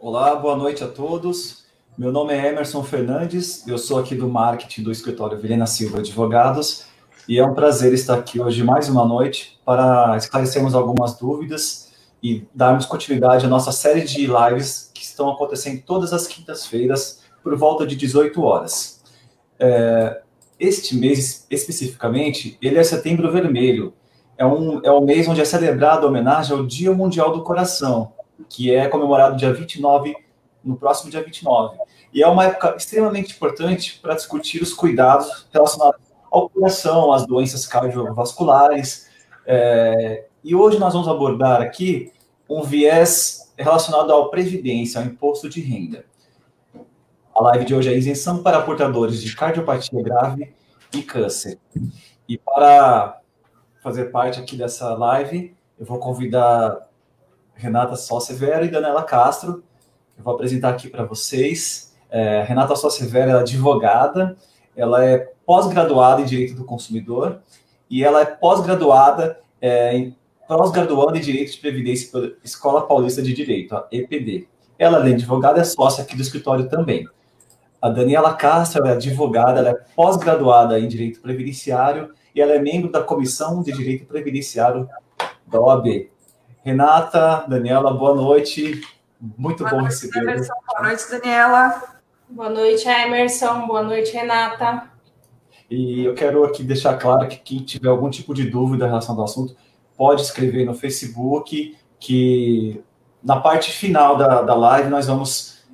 Olá, boa noite a todos. Meu nome é Emerson Fernandes, eu sou aqui do marketing do escritório Vilhena Silva Advogados e é um prazer estar aqui hoje mais uma noite para esclarecermos algumas dúvidas e darmos continuidade à nossa série de lives que estão acontecendo todas as quintas-feiras por volta de 18 horas. Este mês, especificamente, ele é Setembro Vermelho. É um mês onde é celebrada a homenagem ao Dia Mundial do Coração, que é comemorado dia 29, no próximo dia 29. E é uma época extremamente importante para discutir os cuidados relacionados ao coração, às doenças cardiovasculares. E hoje nós vamos abordar aqui um viés relacionado à previdência, ao imposto de renda. A live de hoje é isenção para portadores de cardiopatia grave e câncer. E para fazer parte aqui dessa live, eu vou convidar Renata Sol Severo e Daniela Castro. Eu vou apresentar aqui para vocês. Renata Sol Severo é advogada, ela é pós-graduada em Direito do Consumidor e ela é pós-graduada em Direito de Previdência pela Escola Paulista de Direito, a EPD. Ela, além de advogada, é sócia aqui do escritório também. A Daniela Castro é advogada, ela é pós-graduada em Direito Previdenciário e ela é membro da Comissão de Direito Previdenciário da OAB. Renata, Daniela, boa noite. Muito bom recebê-los. Boa noite, Daniela. Boa noite, Emerson. Boa noite, Renata. E eu quero aqui deixar claro que quem tiver algum tipo de dúvida em relação ao assunto, pode escrever no Facebook, que na parte final da live nós vamos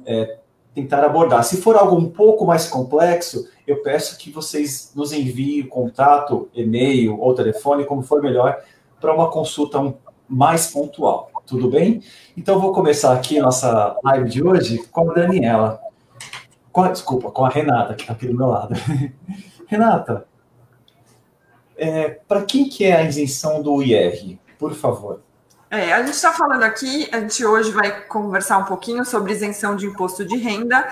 tentar abordar. Se for algo um pouco mais complexo, eu peço que vocês nos enviem contato, e-mail ou telefone, como for melhor, para uma consulta mais pontual. Tudo bem? Então, eu vou começar aqui a nossa live de hoje com a Daniela. Com a Renata, que está aqui do meu lado. Renata, para quem que é a isenção do IR? Por favor. A gente está falando aqui, a gente hoje vai conversar um pouquinho sobre isenção de imposto de renda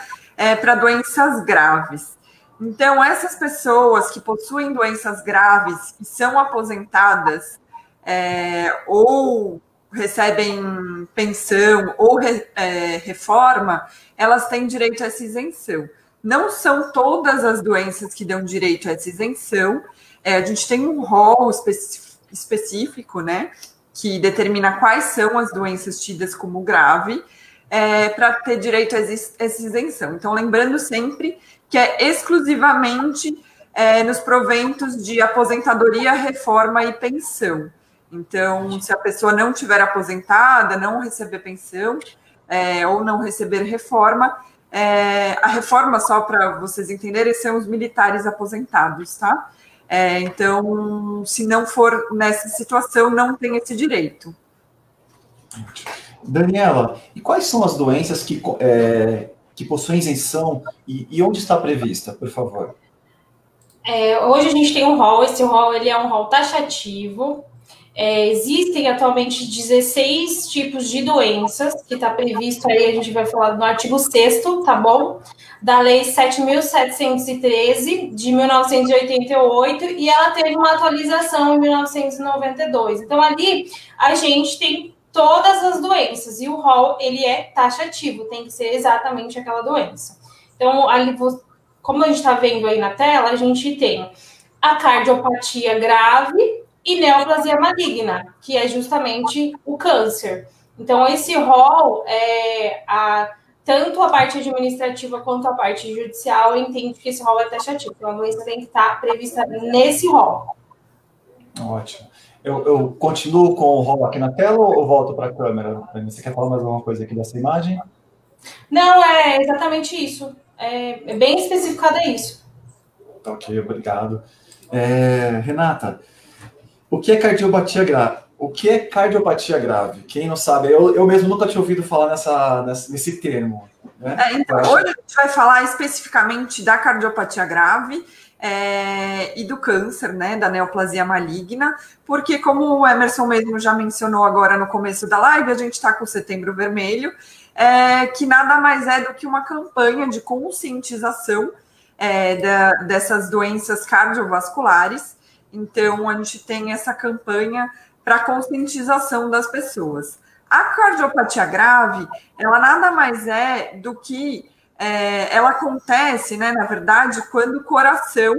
para doenças graves. Então, essas pessoas que possuem doenças graves e são aposentadas ou recebem pensão ou reforma, elas têm direito a essa isenção. Não são todas as doenças que dão direito a essa isenção. A gente tem um rol específico, né, que determina quais são as doenças tidas como grave, para ter direito a essa isenção. Então, lembrando sempre que é exclusivamente nos proventos de aposentadoria, reforma e pensão. Então, se a pessoa não estiver aposentada, não receber pensão ou não receber reforma, a reforma, só para vocês entenderem, são os militares aposentados, tá? Então, se não for nessa situação, não tem esse direito. Daniela, e quais são as doenças que possuem isenção e onde está prevista, por favor? Hoje a gente tem um rol, esse rol ele é um rol taxativo. Existem atualmente 16 tipos de doenças, que está previsto aí, a gente vai falar no artigo 6º, tá bom? Da Lei 7.713, de 1988, e ela teve uma atualização em 1992. Então, ali, a gente tem todas as doenças, e o rol, ele é taxativo, tem que ser exatamente aquela doença. Então, ali, como a gente está vendo aí na tela, a gente tem a cardiopatia grave e neoplasia maligna, que é justamente o câncer. Então, esse rol, tanto a parte administrativa quanto a parte judicial, entende que esse rol é taxativo. Então, a doença tem que estar prevista nesse rol. Ótimo. Eu continuo com o rol aqui na tela ou volto para a câmera? Você quer falar mais alguma coisa aqui dessa imagem? Não, é exatamente isso. É bem especificado, é isso. Ok, obrigado. Renata, o que é cardiopatia grave? O que é cardiopatia grave? Quem não sabe, eu mesmo nunca tinha ouvido falar nesse termo. Né? Então, hoje a gente vai falar especificamente da cardiopatia grave e do câncer, né, da neoplasia maligna, porque como o Emerson mesmo já mencionou agora no começo da live, a gente está com o Setembro Vermelho, que nada mais é do que uma campanha de conscientização dessas doenças cardiovasculares. Então, a gente tem essa campanha para conscientização das pessoas. A cardiopatia grave, ela nada mais é do que ela acontece, né, na verdade, quando o coração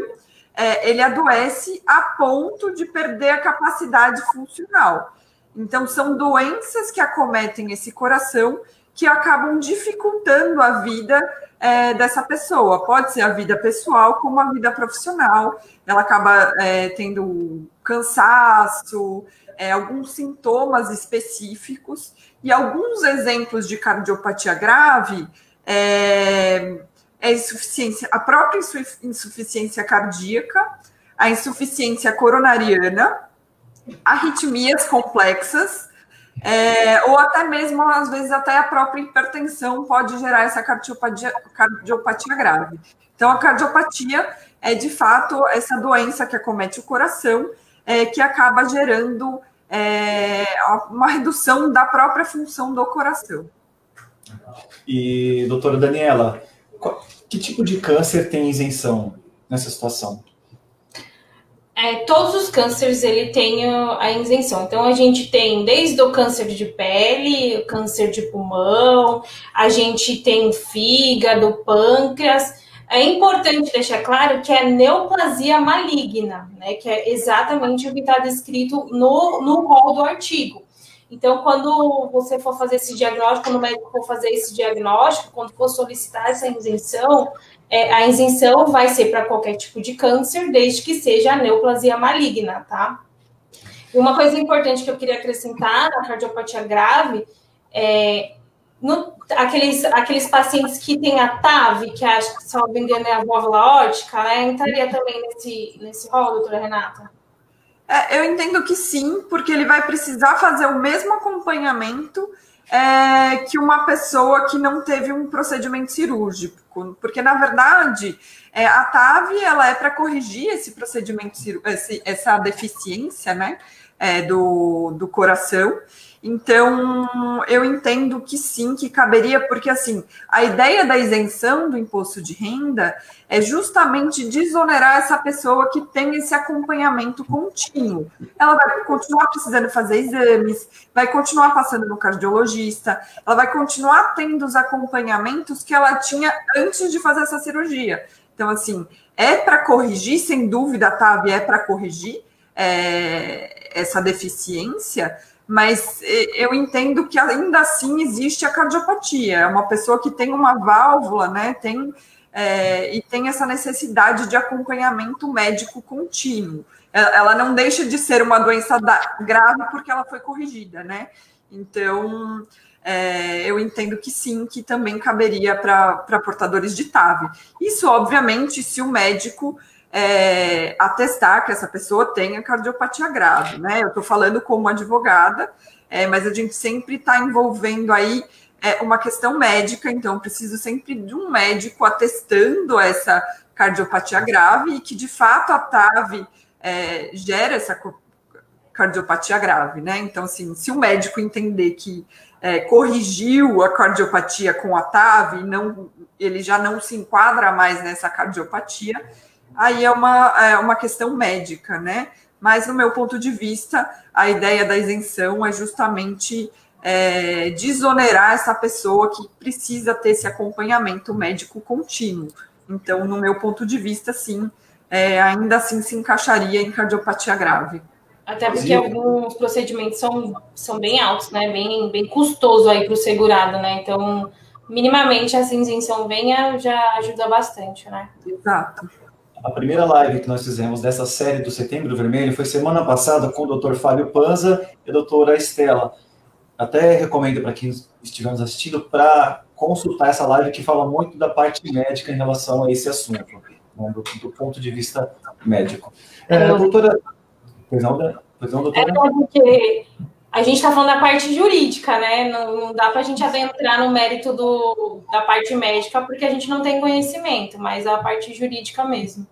ele adoece a ponto de perder a capacidade funcional. Então, são doenças que acometem esse coração que acabam dificultando a vida dessa pessoa. Pode ser a vida pessoal como a vida profissional. Ela acaba tendo cansaço, alguns sintomas específicos. E alguns exemplos de cardiopatia grave a própria insuficiência cardíaca, a insuficiência coronariana, arritmias complexas, ou até mesmo, às vezes, até a própria hipertensão pode gerar essa cardiopatia grave. Então, a cardiopatia é, de fato, essa doença que acomete o coração, que acaba gerando uma redução da própria função do coração. E, doutora Daniela, que tipo de câncer tem isenção nessa situação? Todos os cânceres ele tem a isenção. Então, a gente tem desde o câncer de pele, o câncer de pulmão, a gente tem fígado, pâncreas. É importante deixar claro que é neoplasia maligna, né? Que é exatamente o que está descrito no rol do artigo. Então, quando você for fazer esse diagnóstico, quando o médico for fazer esse diagnóstico, quando for solicitar essa isenção, a isenção vai ser para qualquer tipo de câncer, desde que seja a neoplasia maligna, tá? E uma coisa importante que eu queria acrescentar na cardiopatia grave aqueles pacientes que têm a TAV, que acho que, se não me engano, é a válvula aórtica, entraria também nesse rol, doutora Renata? Eu entendo que sim, porque ele vai precisar fazer o mesmo acompanhamento que uma pessoa que não teve um procedimento cirúrgico, porque, na verdade, a TAV ela é para corrigir esse procedimento, essa deficiência, né, do coração. Então, eu entendo que sim, que caberia, porque, assim, a ideia da isenção do imposto de renda é justamente desonerar essa pessoa que tem esse acompanhamento contínuo. Ela vai continuar precisando fazer exames, vai continuar passando no cardiologista, ela vai continuar tendo os acompanhamentos que ela tinha antes de fazer essa cirurgia. Então, assim, para corrigir, sem dúvida, a TAV é para corrigir essa deficiência, mas eu entendo que ainda assim existe a cardiopatia. É uma pessoa que tem uma válvula, né, e tem essa necessidade de acompanhamento médico contínuo. Ela não deixa de ser uma doença grave porque ela foi corrigida, né? Então, eu entendo que sim, que também caberia para portadores de TAV. Isso, obviamente, se o médico atestar que essa pessoa tenha cardiopatia grave, né? Eu estou falando como advogada, mas a gente sempre está envolvendo aí uma questão médica, então preciso sempre de um médico atestando essa cardiopatia grave e que, de fato, a TAV gera essa cardiopatia grave, né? Então, assim, se o médico entender que corrigiu a cardiopatia com a TAV, ele já não se enquadra mais nessa cardiopatia, aí é uma questão médica, né? Mas, no meu ponto de vista, a ideia da isenção é justamente desonerar essa pessoa que precisa ter esse acompanhamento médico contínuo. Então, no meu ponto de vista, sim, ainda assim se encaixaria em cardiopatia grave. Até porque alguns procedimentos são bem altos, né? Bem custoso aí para o segurado, né? Então, minimamente, essa isenção já ajuda bastante, né? Exato. A primeira live que nós fizemos dessa série do Setembro Vermelho foi semana passada com o Dr. Fábio Panza e a doutora Estela. Até recomendo para quem estiver nos assistindo para consultar essa live que fala muito da parte médica em relação a esse assunto, né, do ponto de vista médico. Doutora... Pois não, doutora? Porque a gente está falando da parte jurídica, né? Não dá para a gente adentrar no mérito da parte médica, porque a gente não tem conhecimento, mas a parte jurídica mesmo.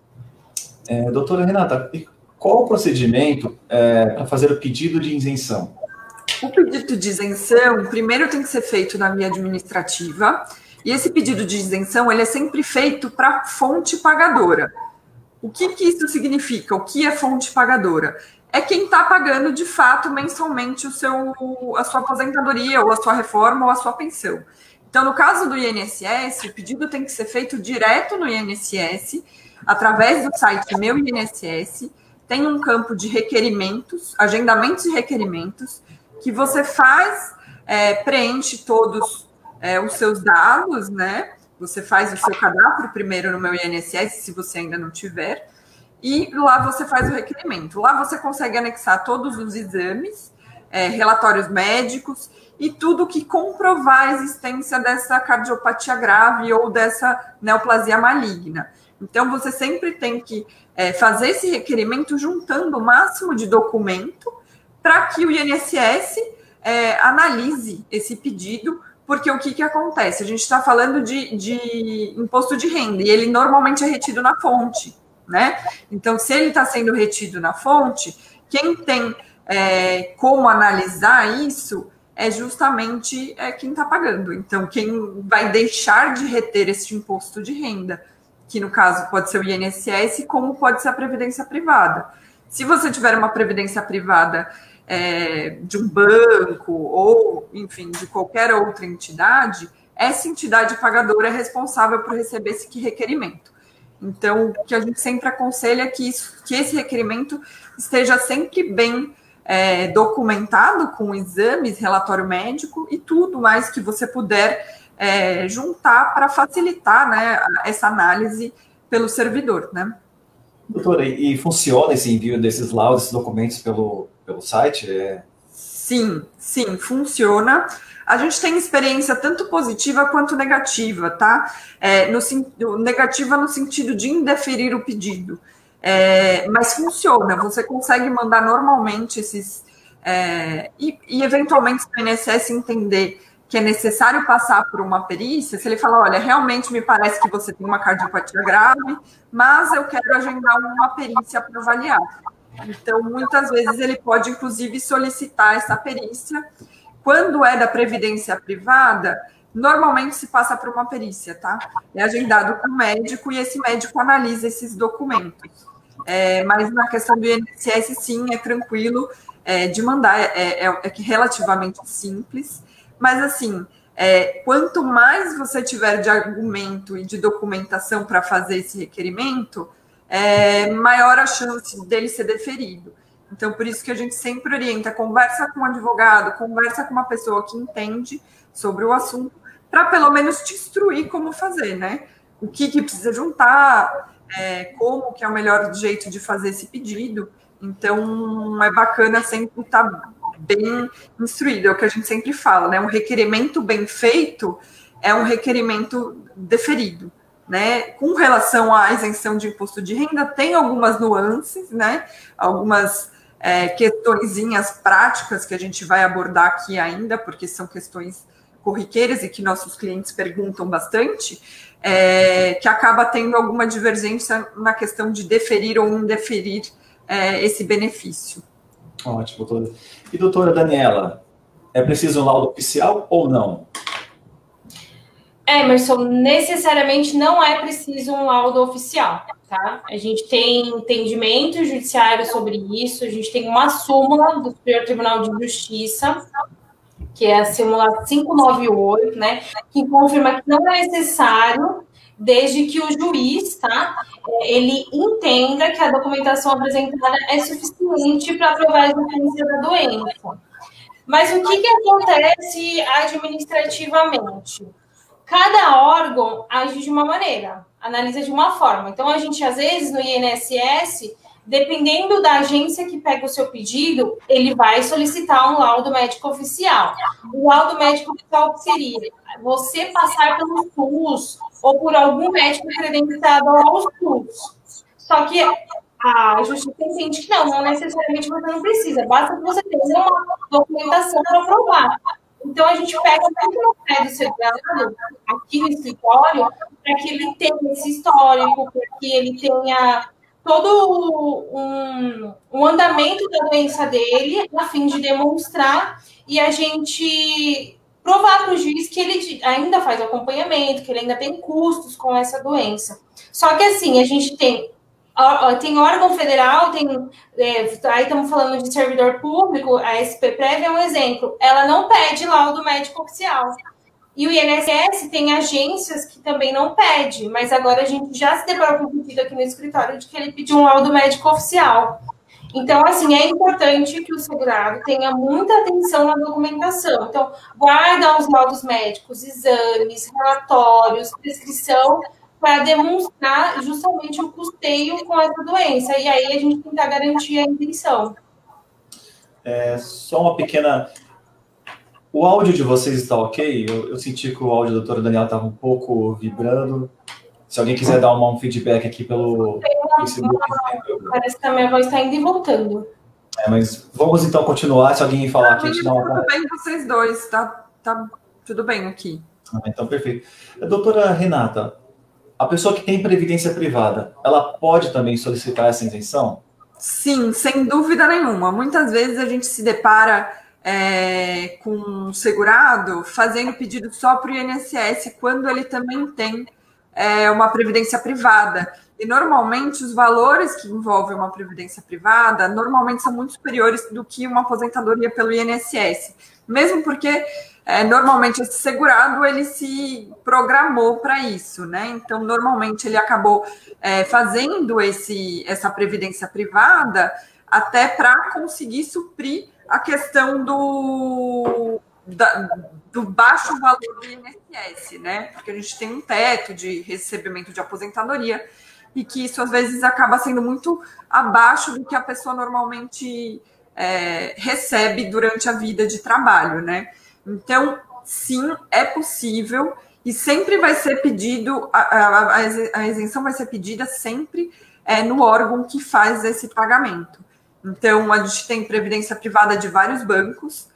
Doutora Renata, qual o procedimento para fazer o pedido de isenção? O pedido de isenção, primeiro tem que ser feito na via administrativa, e esse pedido de isenção ele é sempre feito para fonte pagadora. O que isso significa? O que é fonte pagadora? é quem está pagando de fato mensalmente a sua aposentadoria, ou a sua reforma, ou a sua pensão. Então, no caso do INSS, o pedido tem que ser feito direto no INSS, através do site Meu INSS. Tem um campo de requerimentos, agendamentos e requerimentos, que você faz, preenche todos os seus dados, né? Você faz o seu cadastro primeiro no Meu INSS, se você ainda não tiver, e lá você faz o requerimento. Lá você consegue anexar todos os exames, relatórios médicos e tudo que comprovar a existência dessa cardiopatia grave ou dessa neoplasia maligna. Então, você sempre tem que fazer esse requerimento juntando o máximo de documento para que o INSS analise esse pedido, porque o que acontece? A gente está falando de imposto de renda e ele normalmente é retido na fonte, né? Então, se ele está sendo retido na fonte, quem tem como analisar isso é justamente quem está pagando. Então, quem vai deixar de reter esse imposto de renda, que no caso pode ser o INSS, como pode ser a previdência privada. Se você tiver uma previdência privada de um banco ou, enfim, de qualquer outra entidade, essa entidade pagadora é responsável por receber esse requerimento. Então, o que a gente sempre aconselha é que esse requerimento esteja sempre bem documentado com exames, relatório médico e tudo mais que você puder juntar para facilitar, né, essa análise pelo servidor, né? Doutora, e funciona esse envio desses laudos, desses documentos pelo site? Sim, funciona. A gente tem experiência tanto positiva quanto negativa, tá? Negativa no sentido de indeferir o pedido. Mas funciona, você consegue mandar normalmente esses... e eventualmente, se o INSS entender que é necessário passar por uma perícia, se ele falar, olha, realmente me parece que você tem uma cardiopatia grave, mas eu quero agendar uma perícia para avaliar. Então, muitas vezes ele pode, inclusive, solicitar essa perícia. Quando é da previdência privada, normalmente se passa por uma perícia, tá? É agendado com o médico e esse médico analisa esses documentos. Mas na questão do INSS, sim, é tranquilo de mandar, é relativamente simples. Mas, assim, quanto mais você tiver de argumento e de documentação para fazer esse requerimento, maior a chance dele ser deferido. Então, por isso que a gente sempre orienta, conversa com um advogado, conversa com uma pessoa que entende sobre o assunto, para pelo menos te instruir como fazer, né? O que precisa juntar, como que é o melhor jeito de fazer esse pedido. Então, é bacana sempre estar bem instruído, é o que a gente sempre fala, né? Um requerimento bem feito é um requerimento deferido, né? Com relação à isenção de imposto de renda, tem algumas nuances, né? Algumas questõezinhas práticas que a gente vai abordar aqui ainda, porque são questões corriqueiras e que nossos clientes perguntam bastante, que acaba tendo alguma divergência na questão de deferir ou indeferir esse benefício. Ótimo, doutora. E doutora Daniela, é preciso um laudo oficial ou não? Emerson, necessariamente não é preciso um laudo oficial, tá? A gente tem entendimento judiciário sobre isso, a gente tem uma súmula do Superior Tribunal de Justiça, que é a súmula 598, né, que confirma que não é necessário, desde que o juiz, tá, ele entenda que a documentação apresentada é suficiente para provar a existência da doença. Mas o que acontece administrativamente? Cada órgão age de uma maneira, analisa de uma forma. Então, a gente, às vezes, no INSS, dependendo da agência que pega o seu pedido, ele vai solicitar um laudo médico oficial. O laudo médico oficial seria você passar pelo SUS ou por algum médico credenciado ao SUS. Só que a justiça entende que não necessariamente você não precisa, basta que você tenha uma documentação para provar. Então, a gente pega muito no pé do segurado, aqui no escritório, para que ele tenha esse histórico, para que ele tenha todo um andamento da doença dele, a fim de demonstrar, e a gente provar para o juiz que ele ainda faz acompanhamento, que ele ainda tem custos com essa doença. Só que, assim, a gente tem Tem órgão federal, aí estamos falando de servidor público, a SPPrev é um exemplo. Ela não pede laudo médico oficial. E o INSS tem agências que também não pede, mas agora a gente já se deparou com um pedido aqui no escritório de que ele pediu um laudo médico oficial. Então, assim, é importante que o segurado tenha muita atenção na documentação. Então, guarda os laudos médicos, exames, relatórios, prescrição, para demonstrar justamente o custeio com essa doença. E aí a gente tentar garantir a intenção. Só uma pequena... O áudio de vocês está ok? Eu senti que o áudio da doutora Daniela estava um pouco vibrando. Se alguém quiser dar um feedback aqui pelo Facebook. Parece que a minha voz está indo e voltando. Mas vamos então continuar. Se alguém falar aqui, a gente dá uma... Tudo bem vocês dois, tá tudo bem aqui. Então, perfeito. Doutora Renata, a pessoa que tem previdência privada, ela pode também solicitar essa isenção? Sim, sem dúvida nenhuma. Muitas vezes a gente se depara com um segurado fazendo pedido só para o INSS, quando ele também tem uma previdência privada. E normalmente os valores que envolvem uma previdência privada normalmente são muito superiores do que uma aposentadoria pelo INSS. Mesmo porque normalmente esse segurado ele se programou para isso, né? Então normalmente ele acabou fazendo essa previdência privada até para conseguir suprir a questão do baixo valor do INSS, né? Porque a gente tem um teto de recebimento de aposentadoria e que isso, às vezes, acaba sendo muito abaixo do que a pessoa normalmente recebe durante a vida de trabalho, né? Então, sim, é possível e sempre vai ser pedido, a isenção vai ser pedida sempre no órgão que faz esse pagamento. Então, a gente tem previdência privada de vários bancos,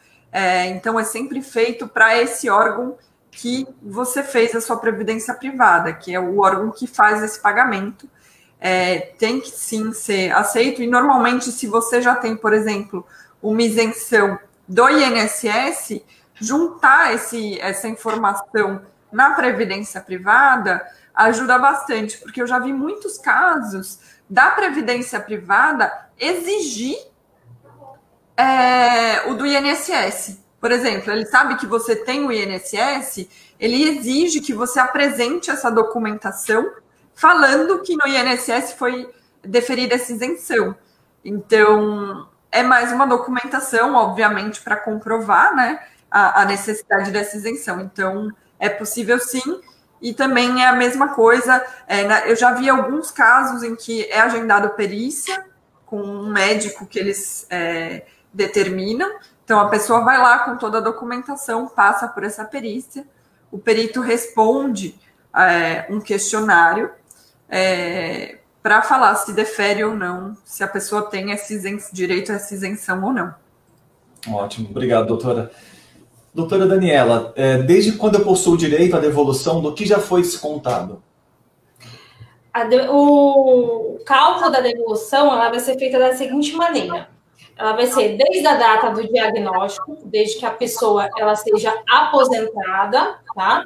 então é sempre feito para esse órgão que você fez a sua previdência privada, que é o órgão que faz esse pagamento. Tem que sim ser aceito, e normalmente, se você já tem, por exemplo, uma isenção do INSS, juntar essa informação na previdência privada ajuda bastante, porque eu já vi muitos casos da previdência privada exigir o do INSS. Por exemplo, ele sabe que você tem o INSS, ele exige que você apresente essa documentação falando que no INSS foi deferida essa isenção. Então, é mais uma documentação, obviamente, para comprovar, né, a necessidade dessa isenção. Então, é possível sim, e também é a mesma coisa. Eu já vi alguns casos em que é agendado perícia com um médico que eles determinam. Então, a pessoa vai lá com toda a documentação, passa por essa perícia, o perito responde um questionário para falar se defere ou não, se a pessoa tem direito a essa isenção ou não. Ótimo, obrigado, doutora. Doutora Daniela, desde quando eu possuo direito à devolução do que já foi descontado? O cálculo da devolução ela vai ser feita da seguinte maneira. Ela vai ser desde a data do diagnóstico, desde que a pessoa ela seja aposentada, tá?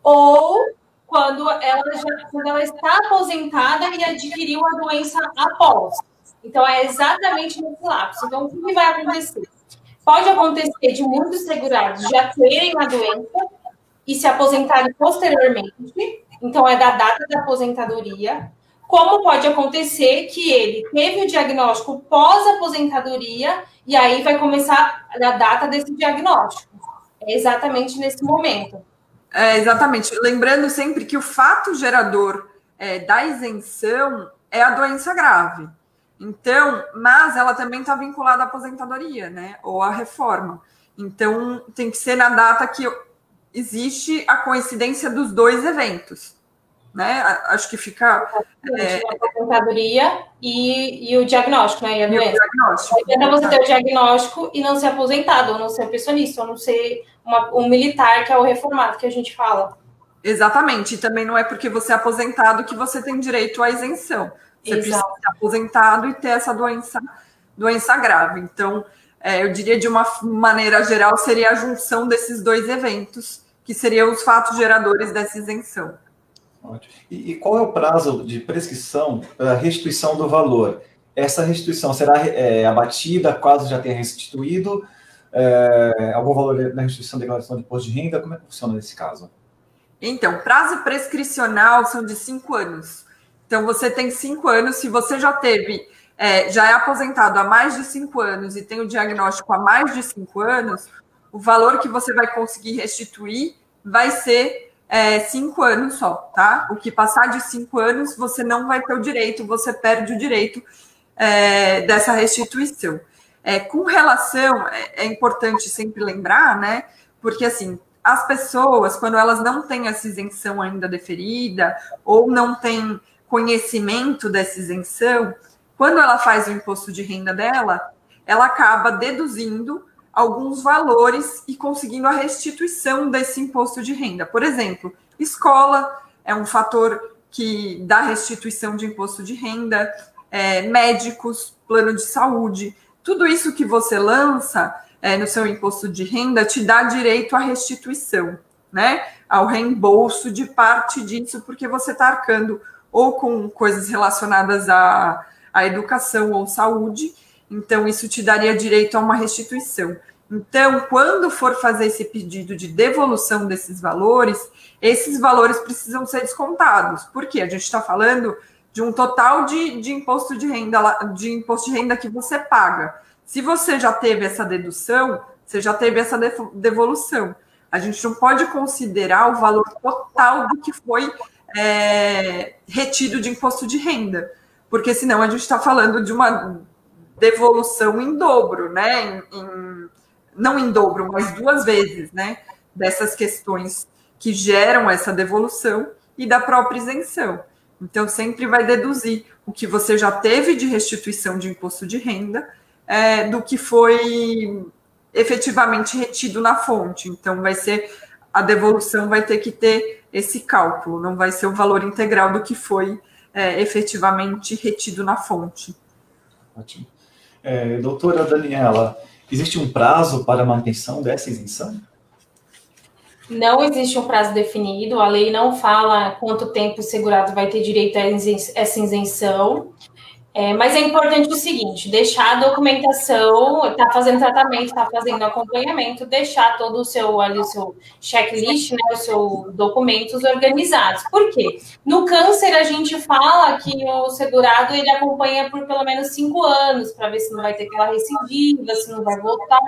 Ou quando ela está aposentada e adquiriu a doença após. Então, é exatamente nesse lapso. Então, o que vai acontecer? Pode acontecer de muitos segurados já terem a doença e se aposentarem posteriormente. Então, é da data da aposentadoria. Como pode acontecer que ele teve o diagnóstico pós-aposentadoria e aí vai começar a data desse diagnóstico. É exatamente nesse momento. Exatamente. Lembrando sempre que o fato gerador da isenção é a doença grave. Então, mas ela também está vinculada à aposentadoria, né? Ou à reforma. Então, tem que ser na data que existe a coincidência dos dois eventos, né? Acho que fica... A aposentadoria e o diagnóstico, né? E a doença. O diagnóstico. Então, você ter o diagnóstico e não ser aposentado, ou não ser pensionista, ou não ser um militar, que é o reformado que a gente fala. Exatamente. E também não é porque você é aposentado que você tem direito à isenção. Você precisa ser aposentado e ter essa doença grave. Então, eu diria de uma maneira geral, seria a junção desses dois eventos, que seriam os fatos geradores dessa isenção. Ótimo. E qual é o prazo de prescrição para restituição do valor? Essa restituição será abatida caso já tenha restituído algum valor na restituição da declaração de imposto de renda? Como é que funciona nesse caso? Então, prazo prescricional são de 5 anos. Então, você tem 5 anos, se você já teve, já é aposentado há mais de 5 anos e tem o diagnóstico há mais de 5 anos, o valor que você vai conseguir restituir vai ser 5 anos só, tá? O que passar de 5 anos, você não vai ter o direito, você perde o direito dessa restituição. Com relação, é importante sempre lembrar, né? Porque, assim, as pessoas, quando elas não têm essa isenção ainda deferida, ou não têm conhecimento dessa isenção, quando ela faz o imposto de renda dela, ela acaba deduzindo alguns valores e conseguindo a restituição desse imposto de renda. Por exemplo, escola é um fator que dá restituição de imposto de renda, médicos, plano de saúde, tudo isso que você lança no seu imposto de renda te dá direito à restituição, né? Ao reembolso de parte disso, porque você está arcando ou com coisas relacionadas à educação ou saúde, então isso te daria direito a uma restituição. Então, quando for fazer esse pedido de devolução desses valores, esses valores precisam ser descontados. Por quê? A gente está falando de um total de imposto de renda que você paga. Se você já teve essa dedução, você já teve essa devolução. A gente não pode considerar o valor total do que foi retido de imposto de renda, porque senão a gente está falando de uma devolução em dobro, né? Não em dobro, mas 2 vezes, né? Dessas questões que geram essa devolução e da própria isenção. Então, sempre vai deduzir o que você já teve de restituição de imposto de renda do que foi efetivamente retido na fonte. Então, a devolução vai ter que ter esse cálculo, não vai ser o valor integral do que foi efetivamente retido na fonte. Ótimo. Doutora Daniela, existe um prazo para a manutenção dessa isenção? Não existe um prazo definido, a lei não fala quanto tempo o segurado vai ter direito a essa isenção, mas é importante o seguinte, deixar a documentação, está fazendo tratamento, está fazendo acompanhamento, deixar todo o seu checklist, né, os seus documentos organizados. Por quê? No câncer, a gente fala que o segurado ele acompanha por pelo menos 5 anos, para ver se não vai ter aquela recidiva, se não vai voltar.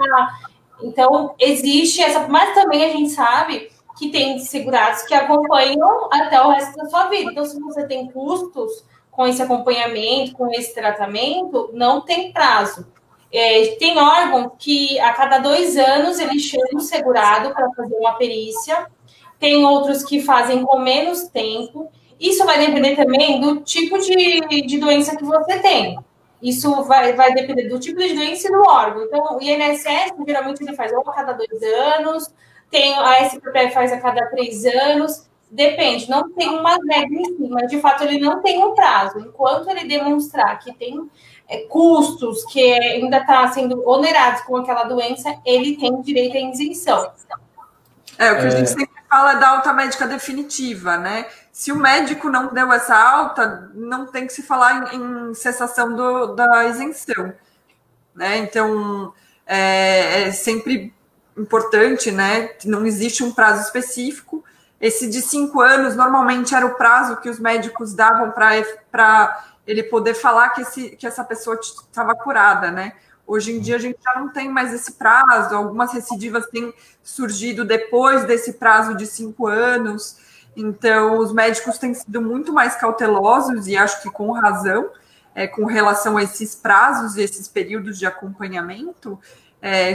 Então, existe essa... Mas também a gente sabe que tem segurados que acompanham até o resto da sua vida. Então, se você tem custos com esse acompanhamento, com esse tratamento, não tem prazo. Tem órgão que a cada 2 anos ele chama o segurado para fazer uma perícia. Tem outros que fazem com menos tempo. Isso vai depender também do tipo de doença que você tem. Isso vai depender do tipo de doença e do órgão. Então, o INSS, geralmente, ele faz ou a cada 2 anos, a SPP faz a cada 3 anos, depende, não tem uma regra em si, mas, de fato, ele não tem um prazo. Enquanto ele demonstrar que tem custos que ainda está sendo onerados com aquela doença, ele tem direito à isenção. O que a gente sempre fala da alta médica definitiva, né? Se o médico não deu essa alta, não tem que se falar em cessação da isenção, né? Então, é sempre importante, né? Não existe um prazo específico. Esse de 5 anos, normalmente, era o prazo que os médicos davam para ele poder falar que essa pessoa estava curada, né? Hoje em dia, a gente já não tem mais esse prazo. Algumas recidivas têm surgido depois desse prazo de 5 anos. Então, os médicos têm sido muito mais cautelosos, e acho que com razão, com relação a esses prazos e esses períodos de acompanhamento,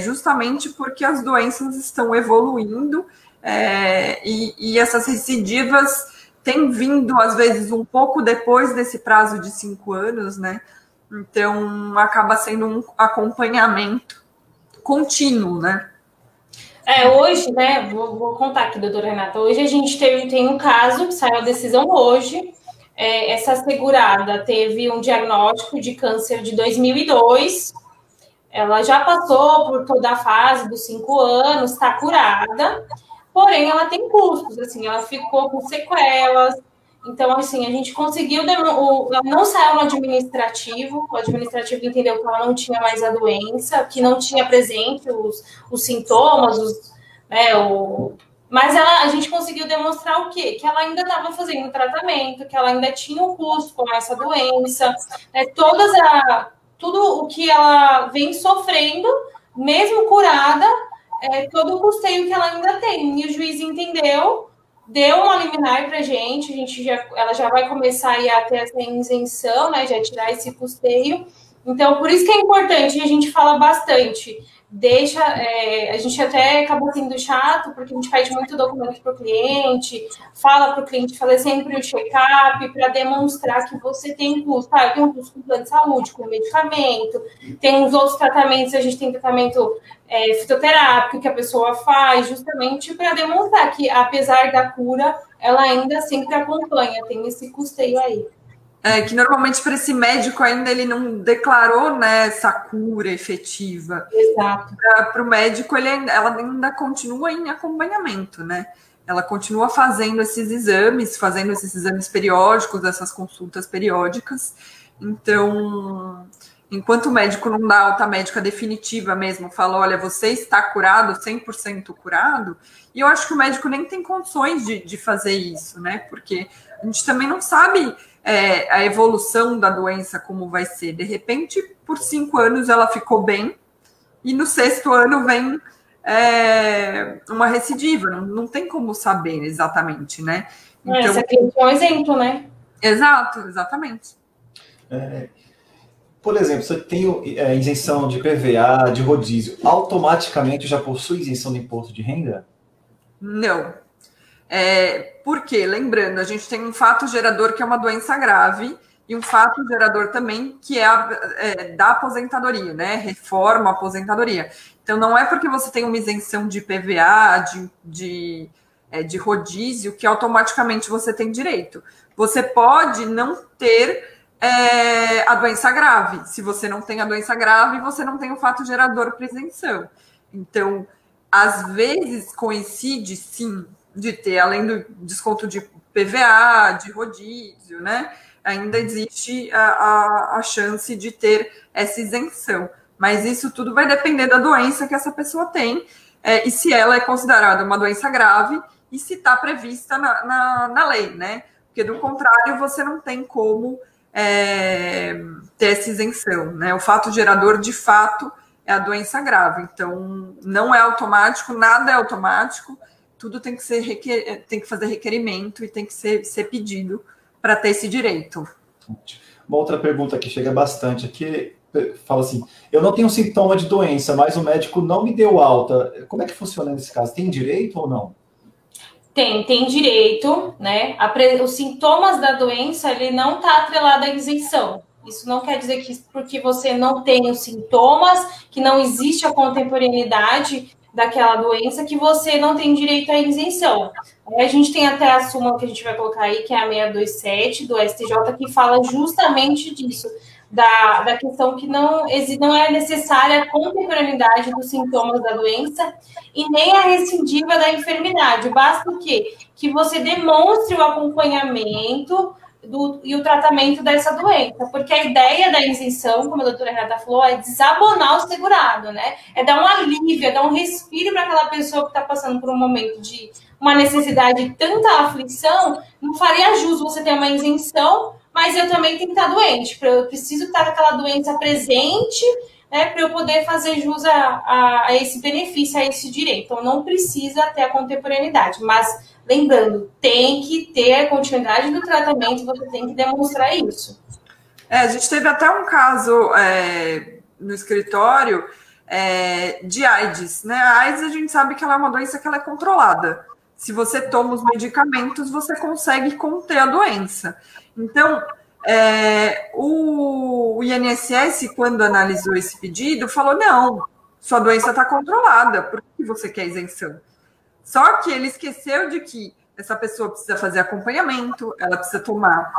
justamente porque as doenças estão evoluindo e essas recidivas têm vindo, às vezes, um pouco depois desse prazo de 5 anos, né? Então, acaba sendo um acompanhamento contínuo, né? Hoje, né, vou contar aqui, doutora Renata, hoje a gente tem um caso, que saiu a decisão hoje, essa segurada teve um diagnóstico de câncer de 2002, ela já passou por toda a fase dos 5 anos, está curada, porém ela tem custos, assim, ela ficou com sequelas, Então, assim, a gente conseguiu, ela não saiu no administrativo, o administrativo entendeu que ela não tinha mais a doença, que não tinha presente os sintomas, mas a gente conseguiu demonstrar o quê? Que ela ainda estava fazendo tratamento, que ela ainda tinha um custo com essa doença, né? Tudo o que ela vem sofrendo, mesmo curada, todo o custeio que ela ainda tem. E o juiz entendeu, deu uma liminar para a gente ela já vai começar a ter essa isenção, né? Já tirar esse custeio. Então, por isso que é importante, e a gente fala bastante. A gente até acaba sendo chato, porque a gente pede muito documento para o cliente, fala para o cliente fazer sempre o check-up para demonstrar que você tem custo. Tem um custo com plano de saúde, com medicamento, tem uns outros tratamentos, a gente tem tratamento fitoterápico que a pessoa faz, justamente para demonstrar que, apesar da cura, ela ainda sempre acompanha, tem esse custeio aí. Que normalmente para esse médico ainda ele não declarou, né, essa cura efetiva. Exato. Para o médico, ela ainda continua em acompanhamento, né? Ela continua fazendo esses exames periódicos, essas consultas periódicas. Então, enquanto o médico não dá alta médica definitiva mesmo, fala, olha, você está curado, 100% curado, e eu acho que o médico nem tem condições de fazer isso, né? Porque a gente também não sabe a evolução da doença, como vai ser. De repente, por 5 anos ela ficou bem, e no 6º ano vem uma recidiva. Não tem como saber exatamente, né? Então, esse aqui é um exemplo, né? Exato, exatamente. Por exemplo, você tem isenção de PVA, de rodízio, automaticamente já possui isenção de imposto de renda? Não. Porque, lembrando, a gente tem um fato gerador que é uma doença grave e um fato gerador também que é da aposentadoria, né? Reforma a aposentadoria. Então, não é porque você tem uma isenção de PVA, de rodízio, que automaticamente você tem direito. Você pode não ter a doença grave. Se você não tem a doença grave, você não tem o fato gerador para isenção. Então, às vezes, coincide, sim, de ter, além do desconto de PVA, de rodízio, né? Ainda existe a chance de ter essa isenção. Mas isso tudo vai depender da doença que essa pessoa tem, e se ela é considerada uma doença grave e se está prevista na lei, né? Porque, do contrário, você não tem como ter essa isenção, né? O fato gerador, de fato, é a doença grave. Então, não é automático, nada é automático, tudo tem que fazer requerimento e tem que ser pedido para ter esse direito. Uma outra pergunta que chega bastante aqui, fala assim, eu não tenho sintoma de doença, mas o médico não me deu alta. Como é que funciona nesse caso? Tem direito ou não? Tem direito, né? Os sintomas da doença, ele não está atrelado à isenção. Isso não quer dizer que porque você não tem os sintomas, que não existe a contemporaneidade daquela doença, que você não tem direito à isenção. A gente tem até a súmula que a gente vai colocar aí, que é a 627 do STJ, que fala justamente disso, da questão que não é necessária a contemporaneidade dos sintomas da doença e nem a recidiva da enfermidade. Basta o quê? Que você demonstre o acompanhamento e o tratamento dessa doença, porque a ideia da isenção, como a doutora Renata falou, é desabonar o segurado, né? É dar um alívio, é dar um respiro para aquela pessoa que está passando por um momento de uma necessidade de tanta aflição. Não faria jus você ter uma isenção, mas eu também tenho que estar doente, eu preciso estar com aquela doença presente, né, para eu poder fazer jus a esse benefício, a esse direito. Então, não precisa ter a contemporaneidade, mas lembrando, tem que ter a continuidade do tratamento, você tem que demonstrar isso. A gente teve até um caso no escritório de AIDS, né? A AIDS, a gente sabe que ela é uma doença que ela é controlada. Se você toma os medicamentos, você consegue conter a doença. Então, o INSS, quando analisou esse pedido, falou, não, sua doença está controlada, por que você quer isenção? Só que ele esqueceu de que essa pessoa precisa fazer acompanhamento, ela precisa tomar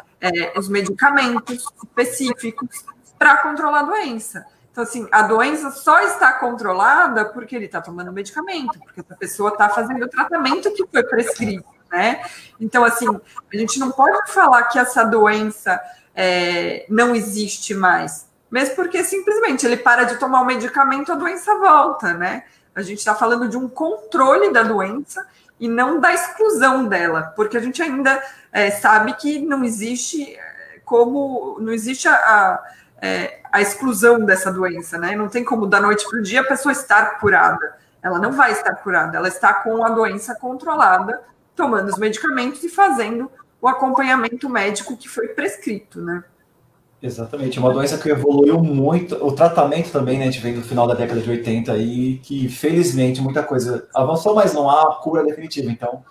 os medicamentos específicos para controlar a doença. Então, assim, a doença só está controlada porque ele está tomando medicamento, porque essa pessoa está fazendo o tratamento que foi prescrito. né? Então, assim, a gente não pode falar que essa doença não existe mais, mesmo porque simplesmente ele para de tomar o medicamento, a doença volta, né? A gente está falando de um controle da doença e não da exclusão dela, porque a gente ainda sabe que não existe a exclusão dessa doença, né? Não tem como da noite para o dia a pessoa estar curada. Ela não vai estar curada, ela está com a doença controlada, tomando os medicamentos e fazendo o acompanhamento médico que foi prescrito, né? Exatamente, uma doença que evoluiu muito, o tratamento também, né, a gente vem do final da década de 80 aí, que felizmente muita coisa avançou, mas não há cura definitiva, então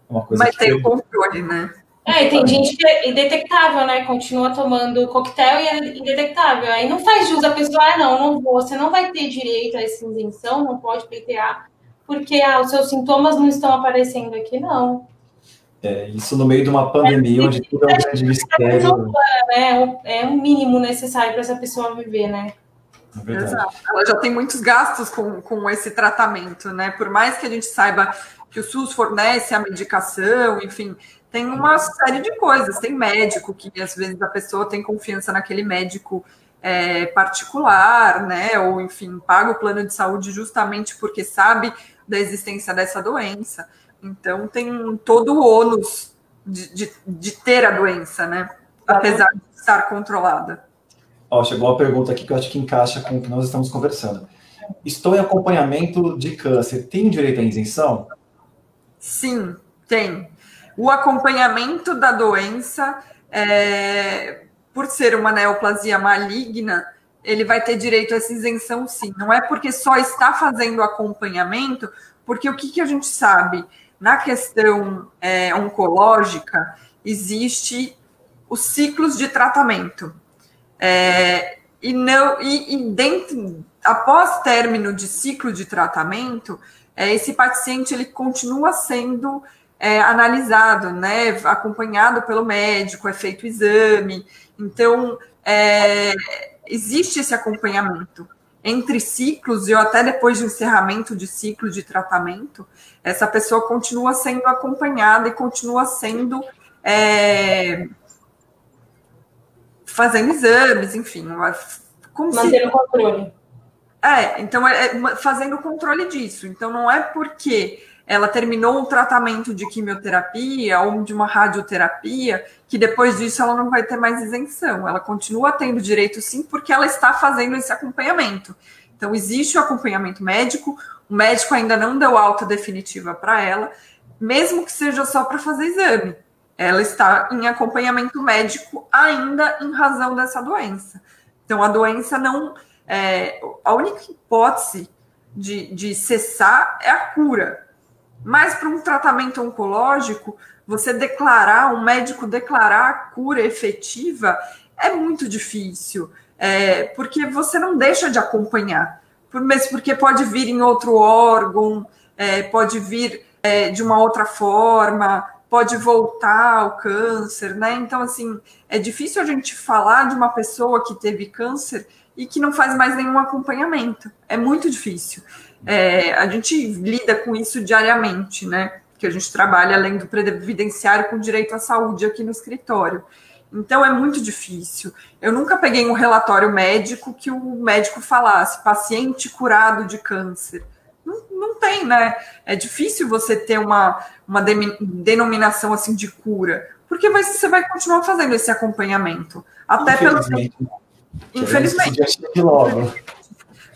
é uma coisa. Mas tem o controle, né? E tem gente que é indetectável, né? Continua tomando coquetel e é indetectável. Aí não faz jus a pessoa, não vou, você não vai ter direito a essa isenção, não pode pleitear, porque os seus sintomas não estão aparecendo aqui, não. Isso no meio de uma pandemia, onde tudo é um grande mistério. É um mínimo necessário para essa pessoa viver, né? Exato. Ela já tem muitos gastos com esse tratamento, né? Por mais que a gente saiba que o SUS fornece a medicação, enfim, tem uma série de coisas. Tem médico que, às vezes, a pessoa tem confiança naquele médico particular, né? Ou, enfim, paga o plano de saúde justamente porque sabe da existência dessa doença. Então, tem todo o ônus de ter a doença, né? Apesar de estar controlada. Chegou uma pergunta aqui que eu acho que encaixa com o que nós estamos conversando. Estou em acompanhamento de câncer. Tem direito à isenção? Sim, tem. O acompanhamento da doença, por ser uma neoplasia maligna, ele vai ter direito a essa isenção, sim. Não é porque só está fazendo acompanhamento, porque o que a gente sabe? Na questão oncológica, existe os ciclos de tratamento. Após término de ciclo de tratamento, esse paciente ele continua sendo analisado, né, acompanhado pelo médico, é feito exame. Então, existe esse acompanhamento entre ciclos e até depois de encerramento de ciclo de tratamento, essa pessoa continua sendo acompanhada e continua sendo fazendo exames, enfim. Manter o controle. Então, fazendo o controle disso. Então, não é porque ela terminou um tratamento de quimioterapia ou de uma radioterapia que depois disso ela não vai ter mais isenção. Ela continua tendo direito, sim, porque ela está fazendo esse acompanhamento. Então, existe o acompanhamento médico, o médico ainda não deu alta definitiva para ela, mesmo que seja só para fazer exame. Ela está em acompanhamento médico ainda em razão dessa doença. Então, a doença não... a única hipótese de cessar é a cura. Mas para um tratamento oncológico, o médico declarar a cura efetiva é muito difícil, porque você não deixa de acompanhar. Mesmo porque pode vir em outro órgão, pode vir de uma outra forma, pode voltar ao câncer, né? Então, assim, é difícil a gente falar de uma pessoa que teve câncer e que não faz mais nenhum acompanhamento. É muito difícil. A gente lida com isso diariamente, né? Que a gente trabalha além do previdenciário com direito à saúde aqui no escritório. Então, é muito difícil. Eu nunca peguei um relatório médico que o médico falasse paciente curado de câncer. Não tem, né? É difícil você ter uma denominação assim de cura, porque você vai continuar fazendo esse acompanhamento. Até Infelizmente.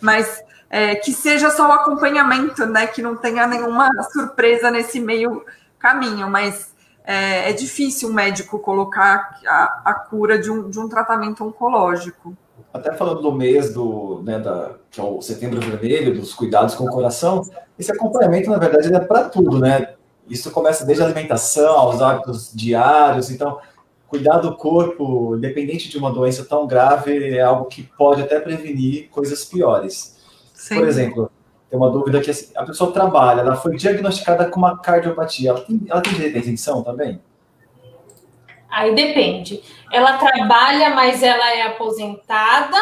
Mas que seja só o acompanhamento, né? Que não tenha nenhuma surpresa nesse meio caminho, mas é difícil um médico colocar a cura de um tratamento oncológico. Até falando do mês que é o Setembro Vermelho, dos cuidados com o coração, esse acompanhamento, na verdade, é para tudo, né? Isso começa desde a alimentação, aos hábitos diários. Então, cuidar do corpo, independente de uma doença tão grave, é algo que pode até prevenir coisas piores. Sim. Por exemplo, tem uma dúvida que a pessoa trabalha, ela foi diagnosticada com uma cardiopatia, ela tem direito à isenção também? Aí depende. Ela trabalha, mas ela é aposentada,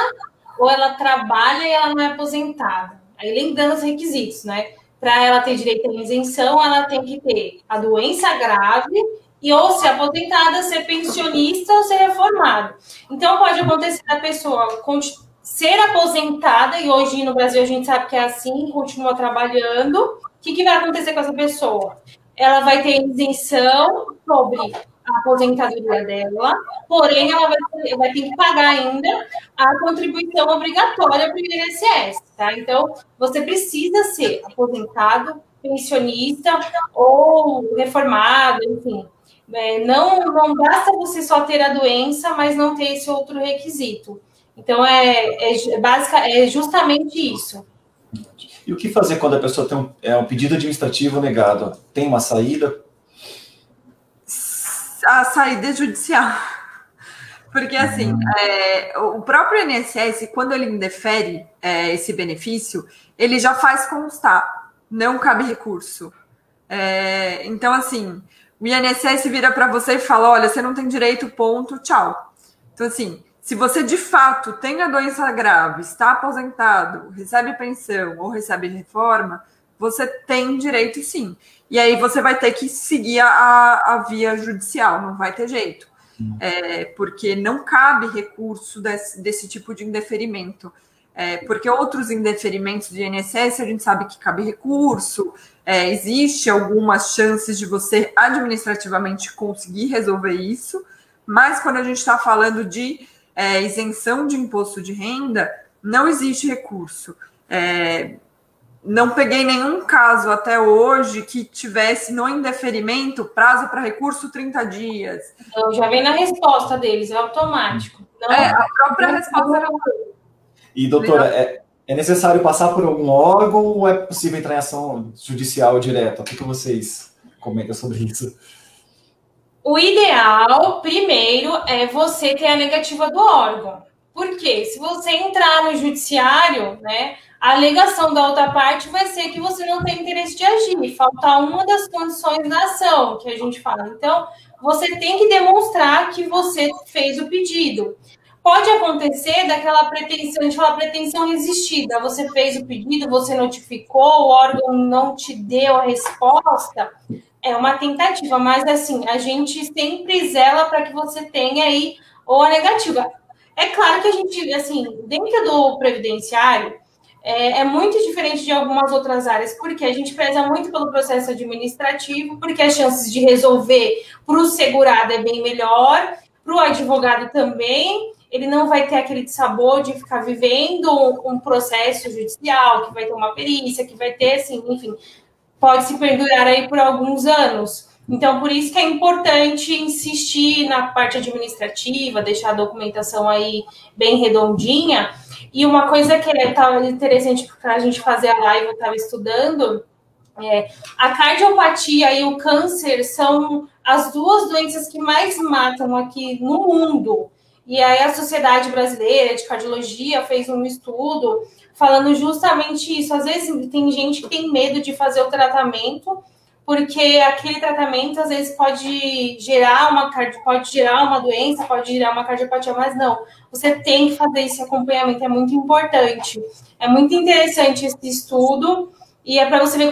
ou ela trabalha e ela não é aposentada? Aí lembrando os requisitos, né? para ela ter direito à isenção, ela tem que ter a doença grave e ou ser aposentada, ser pensionista ou ser reformado. Então, pode acontecer da pessoa ser aposentada, e hoje no Brasil a gente sabe que é assim, continua trabalhando. O que vai acontecer com essa pessoa? Ela vai ter isenção sobre a aposentadoria dela, porém ela vai ter que pagar ainda a contribuição obrigatória para o INSS, tá? Então, você precisa ser aposentado, pensionista ou reformado, enfim. Não basta você só ter a doença, mas não ter esse outro requisito. Então, é justamente isso. E o que fazer quando a pessoa tem um pedido administrativo negado? Tem uma saída? A saída é judicial. Porque, assim, o próprio INSS, quando ele indefere esse benefício, ele já faz constar, não cabe recurso. Então, assim, o INSS vira para você e fala, olha, você não tem direito, ponto, tchau. Então, assim, se você de fato tem a doença grave, está aposentado, recebe pensão ou recebe reforma, você tem direito sim. E aí você vai ter que seguir a via judicial, não vai ter jeito. Porque não cabe recurso desse tipo de indeferimento. Porque outros indeferimentos de INSS, a gente sabe que cabe recurso, existe algumas chances de você administrativamente conseguir resolver isso, mas quando a gente está falando de isenção de imposto de renda, não existe recurso. Não peguei nenhum caso até hoje que tivesse no indeferimento prazo para recurso 30 dias. Então, já vem na resposta deles, é automático. Não, a própria resposta era... E, doutora, é necessário passar por algum órgão ou é possível entrar em ação judicial direta? O que vocês comentam sobre isso? O ideal, primeiro, é você ter a negativa do órgão. Por quê? Se você entrar no judiciário, né, a alegação da outra parte vai ser que você não tem interesse de agir, faltar uma das condições da ação, que a gente fala. Então, você tem que demonstrar que você fez o pedido. Pode acontecer daquela pretensão, a gente fala pretensão resistida, você fez o pedido, você notificou, o órgão não te deu a resposta, é uma tentativa, mas assim, a gente sempre zela para que você tenha aí ou a negativa. É claro que a gente, assim, dentro do previdenciário, é muito diferente de algumas outras áreas, porque a gente preza muito pelo processo administrativo, porque as chances de resolver para o segurado é bem melhor, para o advogado também, ele não vai ter aquele dissabor de ficar vivendo um processo judicial, que vai ter uma perícia, que vai ter, assim, enfim, pode se perdurar aí por alguns anos. Então, por isso que é importante insistir na parte administrativa, deixar a documentação aí bem redondinha. E uma coisa que tá interessante para a gente fazer a live, eu estava estudando, a cardiopatia e o câncer são as duas doenças que mais matam aqui no mundo. E aí a Sociedade Brasileira de Cardiologia fez um estudo falando justamente isso. Às vezes tem gente que tem medo de fazer o tratamento, porque aquele tratamento às vezes pode gerar uma doença, pode gerar uma cardiopatia, mas não. Você tem que fazer esse acompanhamento, é muito importante. É muito interessante esse estudo, e é para você ver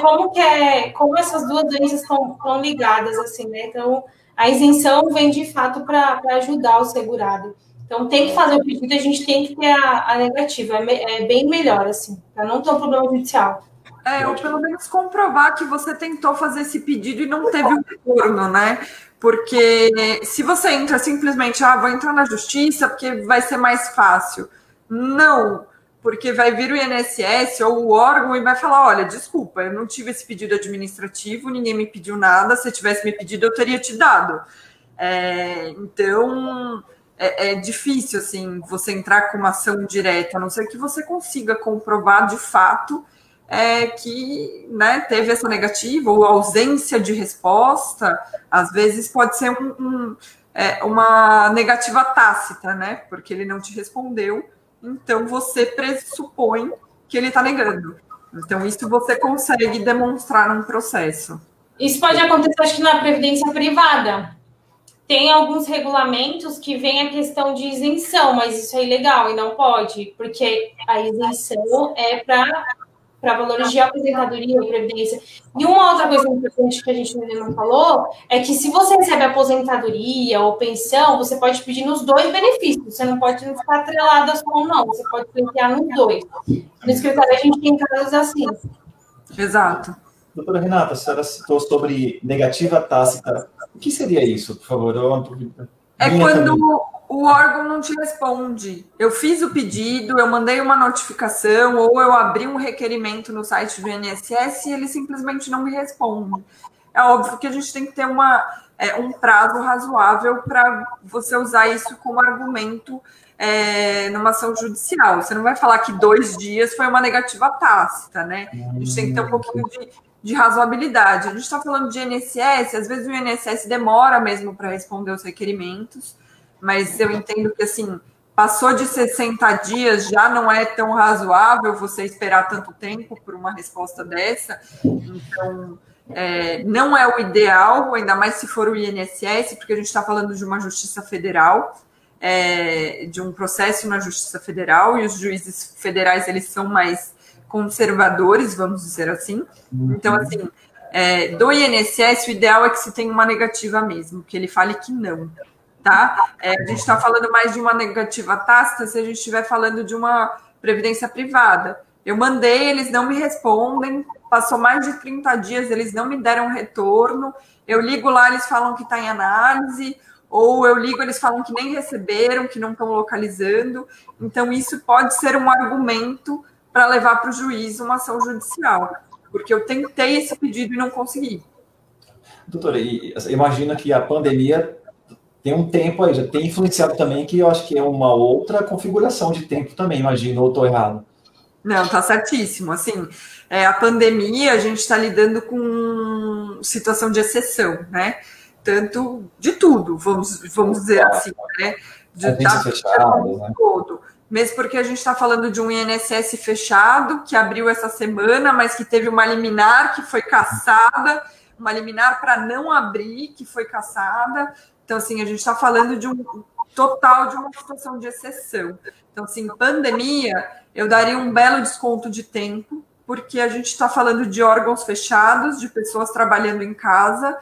como essas duas doenças estão ligadas, assim, né? Então, a isenção vem de fato para ajudar o segurado. Então, tem que fazer o pedido, a gente tem que ter a negativa. É bem melhor, assim, para não ter um problema judicial. Ou pelo menos comprovar que você tentou fazer esse pedido e não teve um retorno, né? Porque se você entra simplesmente, vou entrar na justiça porque vai ser mais fácil. Não, porque vai vir o INSS ou o órgão e vai falar, olha, desculpa, eu não tive esse pedido administrativo, ninguém me pediu nada, se tivesse me pedido eu teria te dado. Então, é difícil, assim, você entrar com uma ação direta, a não ser que você consiga comprovar de fato que, né, teve essa negativa ou ausência de resposta. Às vezes pode ser uma negativa tácita, né, porque ele não te respondeu, então você pressupõe que ele está negando. Então isso você consegue demonstrar num processo. Isso pode acontecer, acho que na previdência privada. Tem alguns regulamentos que vem a questão de isenção, mas isso é ilegal e não pode, porque a isenção é para para valores de aposentadoria ou previdência. E uma outra coisa importante que a gente ainda não falou é que se você recebe aposentadoria ou pensão, você pode pedir nos dois benefícios. Você não pode ficar atrelado a só um, não. Você pode pleitear nos dois. No escritório a gente tem casos assim. Exato. Doutora Renata, a senhora citou sobre negativa tácita. O que seria isso, por favor? É quando o órgão não te responde. Eu fiz o pedido, eu mandei uma notificação ou eu abri um requerimento no site do INSS e ele simplesmente não me responde. É óbvio que a gente tem que ter um prazo razoável para você usar isso como argumento numa ação judicial. Você não vai falar que 2 dias foi uma negativa tácita, né? A gente tem que ter um pouquinho de razoabilidade. A gente está falando de INSS, às vezes o INSS demora mesmo para responder os requerimentos, mas eu entendo que, assim, passou de 60 dias, já não é tão razoável você esperar tanto tempo por uma resposta dessa. Então, não é o ideal, ainda mais se for o INSS, porque a gente está falando de uma justiça federal, de um processo na justiça federal, e os juízes federais, eles são mais conservadores, vamos dizer assim. Então, assim, do INSS, o ideal é que se tenha uma negativa mesmo, que ele fale que não. Tá? A gente está falando mais de uma negativa tácita se a gente estiver falando de uma previdência privada. Eu mandei, eles não me respondem, passou mais de 30 dias, eles não me deram retorno, eu ligo lá, eles falam que está em análise, ou eu ligo, eles falam que nem receberam, que não estão localizando. Então, isso pode ser um argumento para levar para o juiz uma ação judicial, porque eu tentei esse pedido e não consegui. Doutora, imagino que a pandemia tem um tempo aí, já tem influenciado também, que eu acho que é uma outra configuração de tempo também, imagino, ou estou errado? Não, tá certíssimo. Assim, a pandemia, a gente está lidando com situação de exceção, né? Tanto de tudo, vamos dizer assim, né? Fechadas, né? Todo. Mesmo porque a gente está falando de um INSS fechado, que abriu essa semana, mas que teve uma liminar que foi cassada, uma liminar para não abrir, que foi cassada. Então, assim, a gente está falando de uma situação de exceção. Então, assim, pandemia, eu daria um belo desconto de tempo, porque a gente está falando de órgãos fechados, de pessoas trabalhando em casa.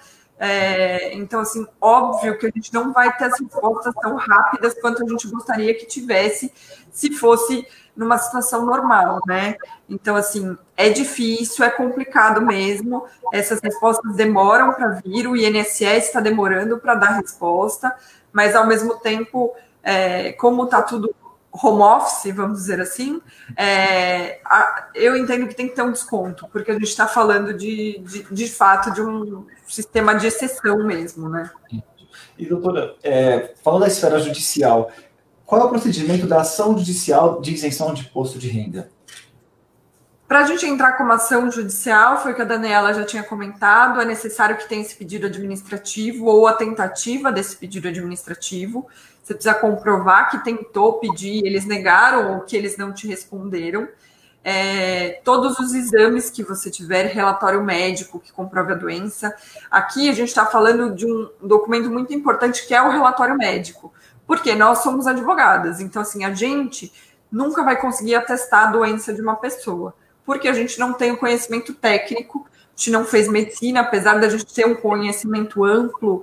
Então, assim, óbvio que a gente não vai ter as respostas tão rápidas quanto a gente gostaria que tivesse se fosse numa situação normal, né? Então, assim, é difícil, é complicado mesmo, essas respostas demoram para vir, o INSS está demorando para dar resposta, mas, ao mesmo tempo, como está tudo home office, vamos dizer assim, eu entendo que tem que ter um desconto, porque a gente está falando de fato de um sistema de exceção mesmo, né? E, doutora, falando da esfera judicial, qual é o procedimento da ação judicial de isenção de imposto de renda? Para a gente entrar com uma ação judicial, foi o que a Daniela já tinha comentado, é necessário que tenha esse pedido administrativo ou a tentativa desse pedido administrativo. Você precisa comprovar que tentou pedir, eles negaram ou que eles não te responderam. Todos os exames que você tiver, relatório médico que comprove a doença. Aqui a gente está falando de um documento muito importante que é o relatório médico, porque nós somos advogadas, então assim, a gente nunca vai conseguir atestar a doença de uma pessoa, porque a gente não tem o conhecimento técnico, a gente não fez medicina, apesar da gente ter um conhecimento amplo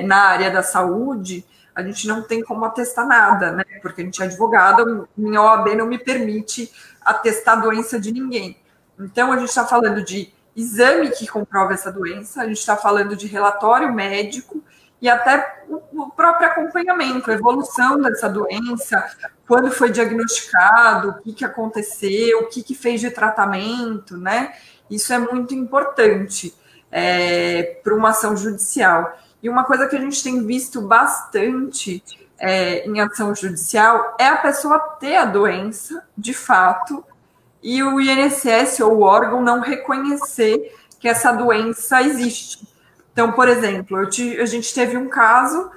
na área da saúde, a gente não tem como atestar nada, né? Porque a gente é advogada, minha OAB não me permite atestar a doença de ninguém. Então, a gente está falando de exame que comprova essa doença, a gente está falando de relatório médico e até o próprio acompanhamento, a evolução dessa doença, quando foi diagnosticado, o que aconteceu, o que fez de tratamento, né? Isso é muito importante para uma ação judicial. E uma coisa que a gente tem visto bastante em ação judicial é a pessoa ter a doença, de fato, e o INSS ou o órgão não reconhecer que essa doença existe. Então, por exemplo, a gente teve um caso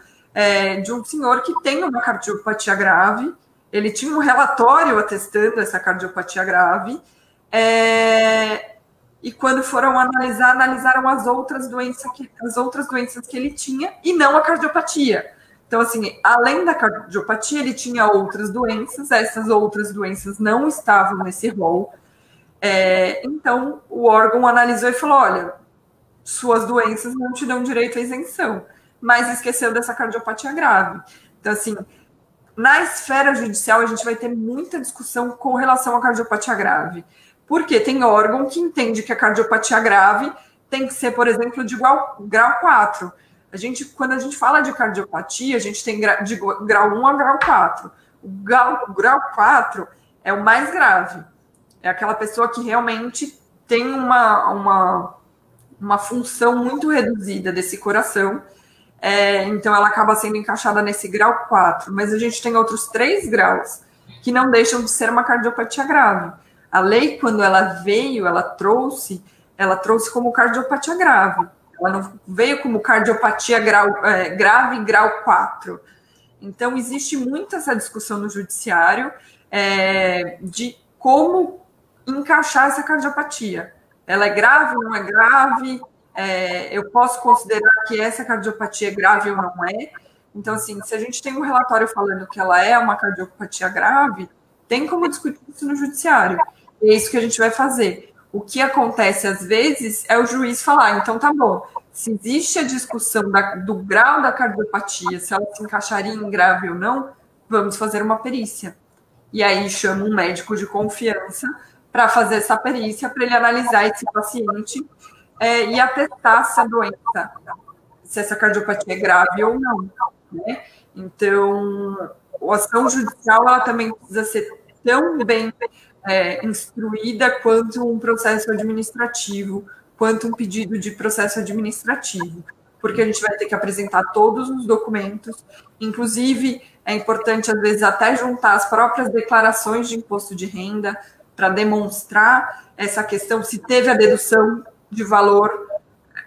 de um senhor que tem uma cardiopatia grave, ele tinha um relatório atestando essa cardiopatia grave, e quando foram analisar, analisaram as outras doenças que ele tinha e não a cardiopatia. Então, assim, além da cardiopatia, ele tinha outras doenças, essas outras doenças não estavam nesse rol. Então, o órgão analisou e falou, olha, suas doenças não te dão direito à isenção, mas esqueceu dessa cardiopatia grave. Então, assim, na esfera judicial, a gente vai ter muita discussão com relação à cardiopatia grave, porque tem órgão que entende que a cardiopatia grave tem que ser, por exemplo, de grau 4. Quando a gente fala de cardiopatia, a gente tem de grau 1 a grau 4. O grau 4 é o mais grave. É aquela pessoa que realmente tem uma função muito reduzida desse coração. Então, ela acaba sendo encaixada nesse grau 4. Mas a gente tem outros 3 graus que não deixam de ser uma cardiopatia grave. A lei, quando ela veio, ela trouxe como cardiopatia grave. Ela não veio como cardiopatia grave grau 4. Então, existe muito essa discussão no judiciário de como encaixar essa cardiopatia. Ela é grave, não é grave? Eu posso considerar que essa cardiopatia é grave ou não é? Então, assim, se a gente tem um relatório falando que ela é uma cardiopatia grave, tem como discutir isso no judiciário. E é isso que a gente vai fazer. O que acontece, às vezes, é o juiz falar, então tá bom, se existe a discussão do grau da cardiopatia, se ela se encaixaria em grave ou não, vamos fazer uma perícia. E aí chama um médico de confiança para fazer essa perícia, para ele analisar esse paciente e atestar se a doença, se essa cardiopatia é grave ou não. Né? Então, a ação judicial ela também precisa ser tão bem instruída quanto um processo administrativo, quanto um pedido de processo administrativo, porque a gente vai ter que apresentar todos os documentos, inclusive é importante, às vezes, até juntar as próprias declarações de imposto de renda para demonstrar essa questão, se teve a dedução de valor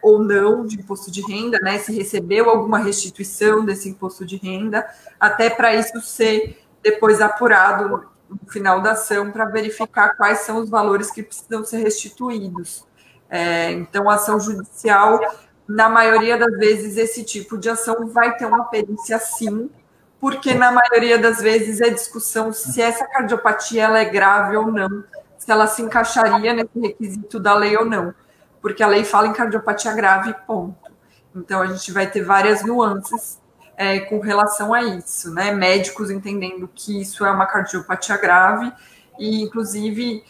ou não de imposto de renda, né? Se recebeu alguma restituição desse imposto de renda, até para isso ser depois apurado no final da ação para verificar quais são os valores que precisam ser restituídos. Então, a ação judicial, na maioria das vezes, esse tipo de ação vai ter uma perícia sim, porque na maioria das vezes é discussão se essa cardiopatia ela é grave ou não, se ela se encaixaria nesse requisito da lei ou não, porque a lei fala em cardiopatia grave, ponto. Então, a gente vai ter várias nuances com relação a isso, né? Médicos entendendo que isso é uma cardiopatia grave e, inclusive,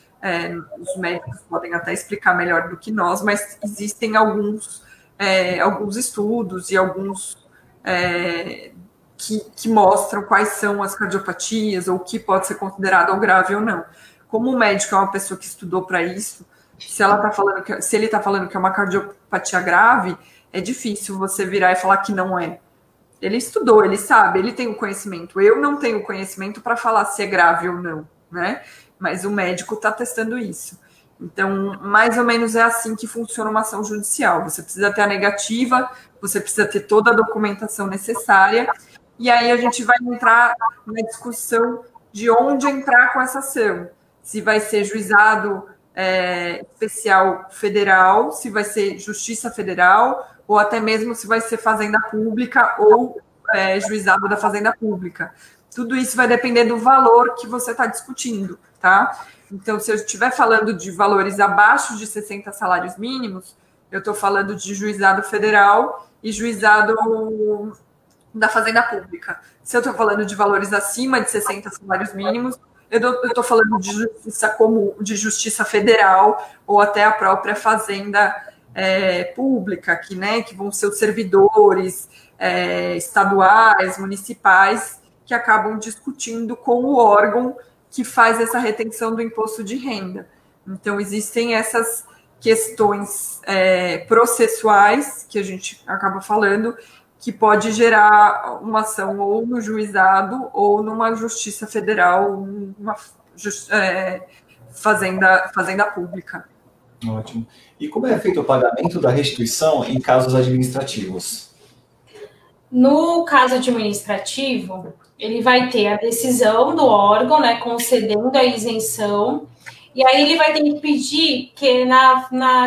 os médicos podem até explicar melhor do que nós, mas existem alguns estudos e alguns que mostram quais são as cardiopatias ou o que pode ser considerado grave ou não. Como o médico é uma pessoa que estudou para isso, se ele está falando que é uma cardiopatia grave, é difícil você virar e falar que não é. Ele estudou, ele sabe, ele tem o conhecimento. Eu não tenho conhecimento para falar se é grave ou não, né? Mas o médico está testando isso. Então, mais ou menos é assim que funciona uma ação judicial. Você precisa ter a negativa, você precisa ter toda a documentação necessária, e aí a gente vai entrar na discussão de onde entrar com essa ação. Se vai ser juizado especial federal, se vai ser Justiça Federal, ou até mesmo se vai ser Fazenda Pública ou juizado da Fazenda Pública. Tudo isso vai depender do valor que você está discutindo, tá? Então, se eu estiver falando de valores abaixo de 60 salários mínimos, eu estou falando de juizado federal e juizado da Fazenda Pública. Se eu estou falando de valores acima de 60 salários mínimos, eu estou falando de justiça comum, de justiça federal ou até a própria Fazenda Pública, que vão ser os servidores estaduais, municipais, que acabam discutindo com o órgão que faz essa retenção do imposto de renda. Então, existem essas questões processuais, que a gente acaba falando, que pode gerar uma ação ou no juizado ou numa justiça federal, numa fazenda pública. Ótimo. E como é feito o pagamento da restituição em casos administrativos? No caso administrativo, ele vai ter a decisão do órgão, concedendo a isenção, E aí ele vai ter que pedir que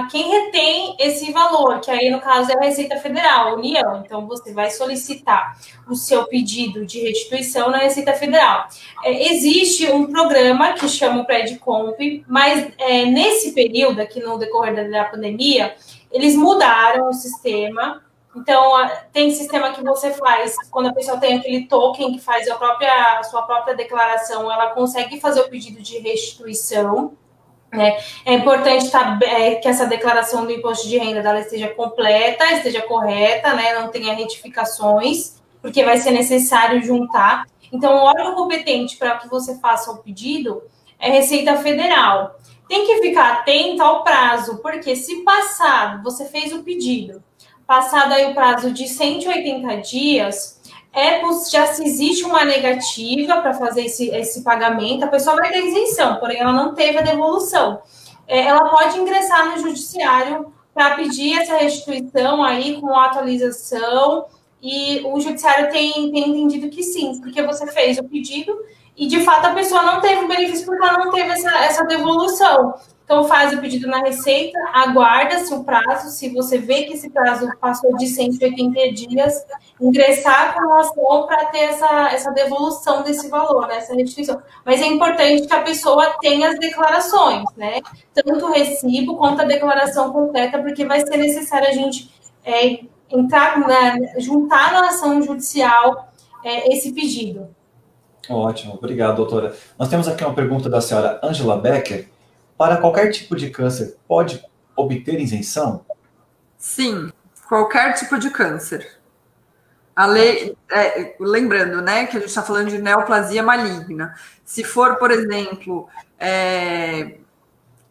quem retém esse valor, que aí no caso é a Receita Federal, a União. Então você vai solicitar o seu pedido de restituição na Receita Federal. Existe um programa que chama o Predcomp, mas nesse período, aqui no decorrer da pandemia, eles mudaram o sistema. Então, tem sistema que você faz, quando a pessoa tem aquele token que faz a sua própria declaração, ela consegue fazer o pedido de restituição. Né? É importante que essa declaração do imposto de renda dela esteja completa, esteja correta, né? Não tenha retificações, porque vai ser necessário juntar. Então, o órgão competente para que você faça o pedido é a Receita Federal. Tem que ficar atento ao prazo, porque se você fez o pedido, passado aí o prazo de 180 dias, já se existe uma negativa para fazer esse pagamento, a pessoa vai ter isenção, porém ela não teve a devolução. Ela pode ingressar no judiciário para pedir essa restituição aí com a atualização, e o judiciário tem entendido que sim, porque você fez o pedido e, de fato, a pessoa não teve o benefício porque ela não teve essa devolução. Então, faz o pedido na Receita, aguarda-se o prazo, se você vê que esse prazo passou de 180 dias, ingressar com a ação para ter essa devolução desse valor, né, essa restituição. Mas é importante que a pessoa tenha as declarações, né? Tanto o recibo quanto a declaração completa, porque vai ser necessário a gente juntar na ação judicial esse pedido. Ótimo, obrigado, doutora. Nós temos aqui uma pergunta da senhora Angela Becker. Para qualquer tipo de câncer, pode obter isenção? Sim, qualquer tipo de câncer. A lei, lembrando, né, que a gente está falando de neoplasia maligna. Se for, por exemplo,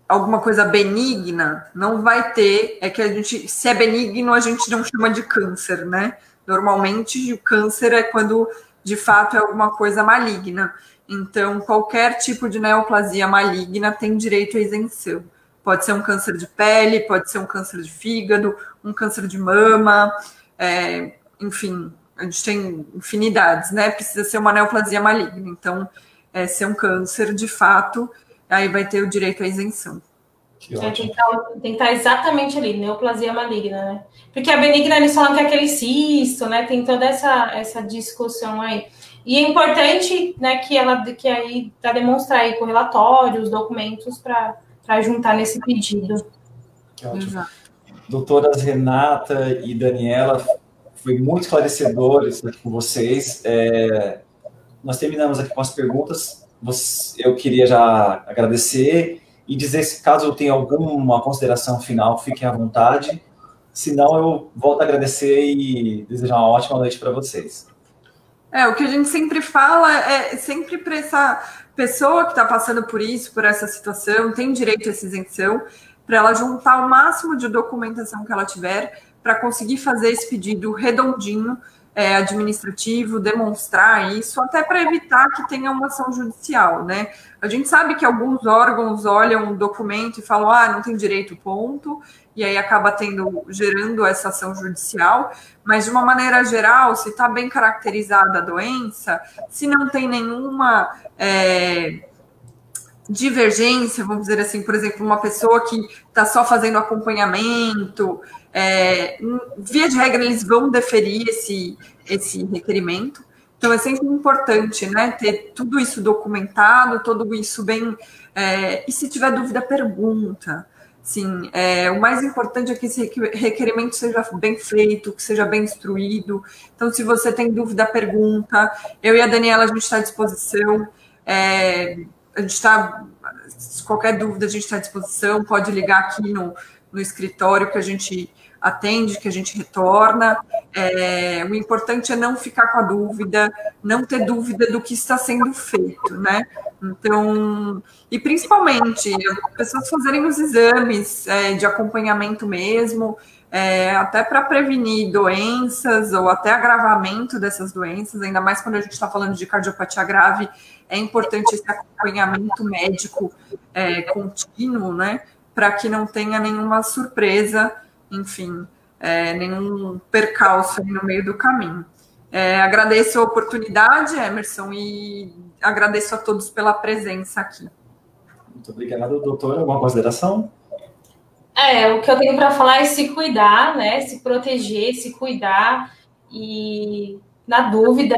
alguma coisa benigna, não vai ter. É que se é benigno, a gente não chama de câncer, né? Normalmente, o câncer é quando, de fato, é alguma coisa maligna. Então, qualquer tipo de neoplasia maligna tem direito à isenção. Pode ser um câncer de pele, pode ser um câncer de fígado, um câncer de mama, enfim, a gente tem infinidades, né? Precisa ser uma neoplasia maligna. Então, ser um câncer, de fato, aí vai ter o direito à isenção. Tem que estar exatamente ali, neoplasia maligna, né? Porque a benigna, eles falam que é aquele cisto, né? Tem toda essa discussão aí. E é importante, né, que aí para demonstrar aí com relatórios, documentos para juntar nesse pedido. Ótimo. Doutoras Renata e Daniela, foi muito esclarecedor isso aqui com vocês. Nós terminamos aqui com as perguntas. Eu queria já agradecer e dizer, se caso tenha alguma consideração final, fiquem à vontade. Se não, eu volto a agradecer e desejar uma ótima noite para vocês. O que a gente sempre fala é sempre para essa pessoa que está passando por isso, por essa situação, tem direito a essa isenção, para ela juntar o máximo de documentação que ela tiver para conseguir fazer esse pedido redondinho, administrativo, demonstrar isso, até para evitar que tenha uma ação judicial, né? A gente sabe que alguns órgãos olham o documento e falam, não tem direito, ponto, e aí acaba gerando essa ação judicial, mas de uma maneira geral, se está bem caracterizada a doença, se não tem nenhuma divergência, vamos dizer assim, por exemplo, uma pessoa que está só fazendo acompanhamento, via de regra eles vão deferir esse requerimento. Então é sempre importante, né, ter tudo isso documentado, tudo isso bem, e se tiver dúvida, pergunta. Sim, o mais importante é que esse requerimento seja bem feito, que seja bem instruído. Então, se você tem dúvida, pergunta. Eu e a Daniela, a gente está à disposição. Qualquer dúvida, a gente está à disposição. Pode ligar aqui no escritório que a gente atende, que a gente retorna. O importante é não ficar com a dúvida, não ter dúvida do que está sendo feito, né? Então, e principalmente, pessoas fazerem os exames de acompanhamento mesmo, até para prevenir doenças ou até agravamento dessas doenças, ainda mais quando a gente está falando de cardiopatia grave, é importante esse acompanhamento médico contínuo, né? Para que não tenha nenhuma surpresa, enfim, nenhum percalço no meio do caminho. Agradeço a oportunidade, Emerson, e agradeço a todos pela presença aqui. Muito obrigado, doutora. Alguma consideração? O que eu tenho para falar é se cuidar, né? Se proteger, se cuidar e, na dúvida,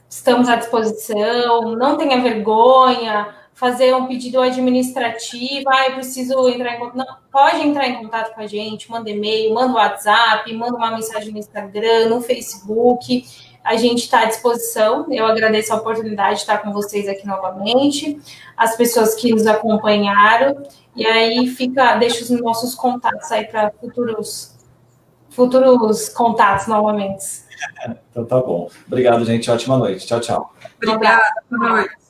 estamos à disposição, não tenha vergonha, fazer um pedido administrativo, eu preciso entrar em contato. Não, pode entrar em contato com a gente, manda e-mail, manda WhatsApp, manda uma mensagem no Instagram, no Facebook. A gente está à disposição. Eu agradeço a oportunidade de estar com vocês aqui novamente, as pessoas que nos acompanharam. E aí deixo os nossos contatos aí para futuros contatos novamente. Então tá bom. Obrigado, gente. Ótima noite. Tchau, tchau. Obrigada. Boa noite.